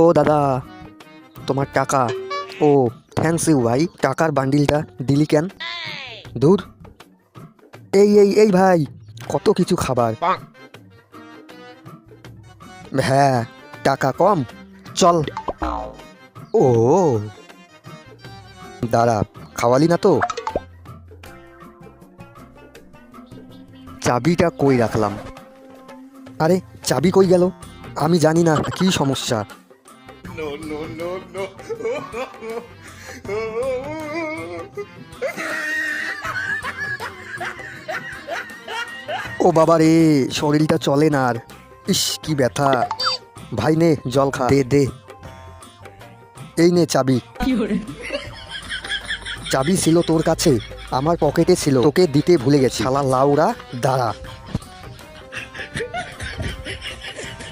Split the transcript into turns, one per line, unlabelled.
ও দাদা, তোমার টাকা। ও থ্যাঙ্কস ইউ ভাই, টাকার বান্ডিলটা দিলি কেন? দূর। এই ভাই, কত কিছু খাবার। হ্যাঁ, টাকা কম, চল। ও দাঁড়া, খাওয়ালি না তো? চাবিটা কই রাখলাম? আরে চাবি কই গেল? আমি জানি না কি সমস্যা। ও বাবা রে, শরীরটা চলে না আর। ইস কি ব্যথা। ভাই নে জল খা, দে দে। এই নে চাবি। চাবি ছিল তোর কাছে? আমার পকেটে ছিল, তোকে দিতে ভুলে গেছি। শালা লাউড়া, দাঁড়া।